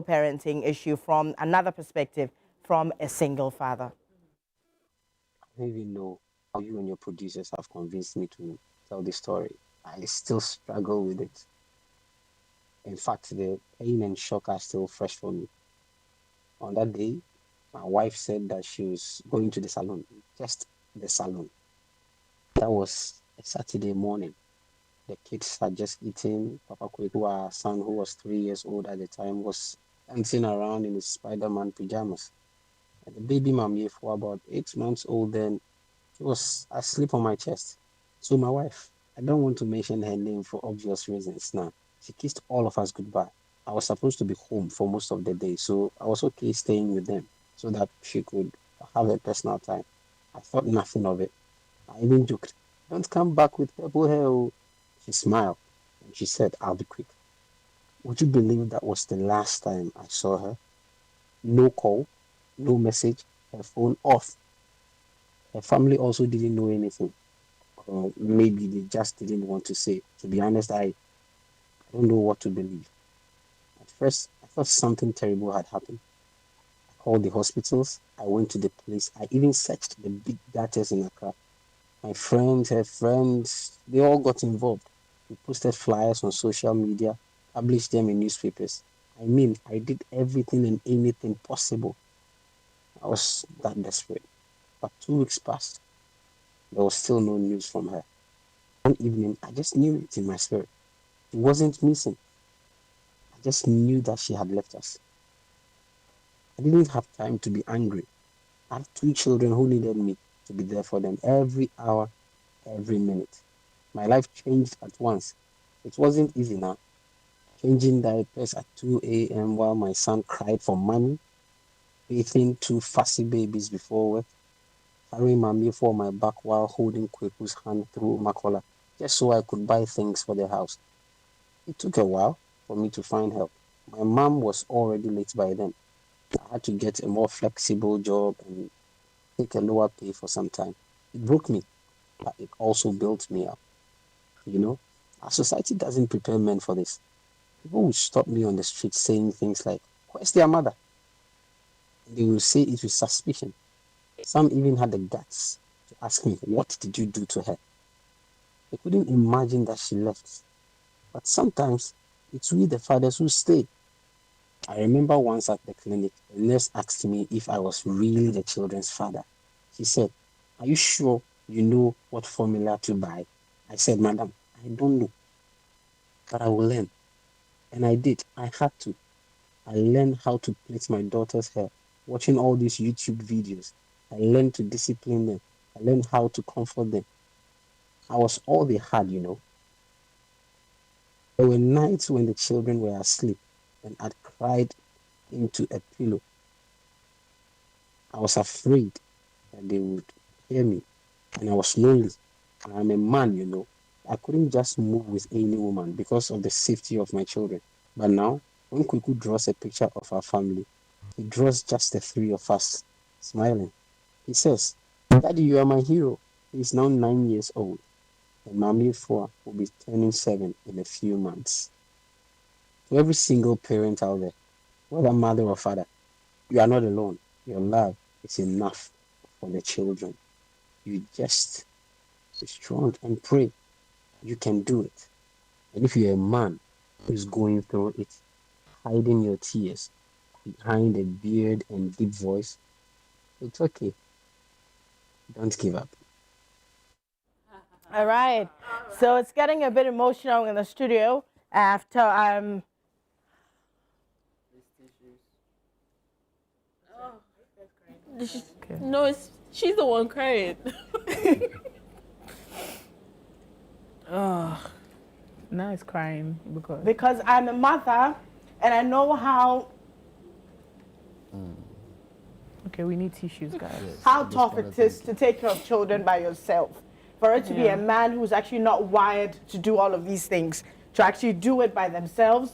parenting issue from another perspective, from a single father. I don't even know how you and your producers have convinced me to tell this story. I still struggle with it. In fact, the pain and shock are still fresh for me. On that day, my wife said that she was going to the salon, just the salon. That was a Saturday morning. The kids had just eaten. Papa Kweku, our son, who was 3 years old at the time, was dancing around in his Spider-Man pajamas. And the baby mommy, for about 8 months old, then she was asleep on my chest. So my wife, I don't want to mention her name for obvious reasons now. She kissed all of us goodbye. I was supposed to be home for most of the day, so I was okay staying with them so that she could have a personal time. I thought nothing of it. I even joked, "Don't come back with purple hair." Oh." She smiled and she said, "I'll be quick." Would you believe that was the last time I saw her? No call, no message, her phone off. Her family also didn't know anything. Or maybe they just didn't want to say. To be honest, I don't know what to believe. At first, I thought something terrible had happened. I called the hospitals. I went to the police. I even searched the big gutters in Accra. My friends, her friends, they all got involved. We posted flyers on social media, published them in newspapers. I mean, I did everything and anything possible. I was that desperate. But 2 weeks passed. There was still no news from her. One evening, I just knew it in my spirit. She wasn't missing. I just knew that she had left us. I didn't have time to be angry. I have 2 children who needed me to be there for them every hour, every minute. My life changed at once. It wasn't easy now. Changing diapers at 2 a.m. while my son cried for money, bathing 2 fussy babies before work, carrying mommy for my back while holding Kweku's hand through Makola, just so I could buy things for the house. It took a while for me to find help. My mom was already late by then. I had to get a more flexible job and take a lower pay for some time. It broke me, but it also built me up. You know, our society doesn't prepare men for this. People will stop me on the street saying things like, "Where's their mother?" They will say it with suspicion. Some even had the guts to ask me, "What did you do to her?" I couldn't imagine that she left. But sometimes it's we the fathers who stay. I remember once at the clinic, the nurse asked me if I was really the children's father. She said, "Are you sure you know what formula to buy?" I said, "Madam, I don't know, but I will learn." And I did. I had to. I learned how to plait my daughter's hair, watching all these YouTube videos. I learned to discipline them. I learned how to comfort them. I was all they had, you know. There were nights when the children were asleep and I'd cried into a pillow. I was afraid that they would hear me, and I was lonely. I'm a man, you know. I couldn't just move with any woman because of the safety of my children. But now, when Kuku draws a picture of our family, he draws just the 3 of us smiling. He says, "Daddy, you are my hero." He is now 9 years old, and Mami Foa will be turning 7 in a few months. To every single parent out there, whether mother or father, you are not alone. Your love is enough for the children. You just be strong and pray. You can do it. And if you're a man who is going through it, hiding your tears behind a beard and deep voice, it's okay. Don't give up. All right. So it's getting a bit emotional in the studio after No, she's the one crying. Oh, now it's crying because I'm a mother and I know how Okay, we need tissues, guys. how tough it is to take care of children by yourself. For it to be a man who's actually not wired to do all of these things, to actually do it by themselves,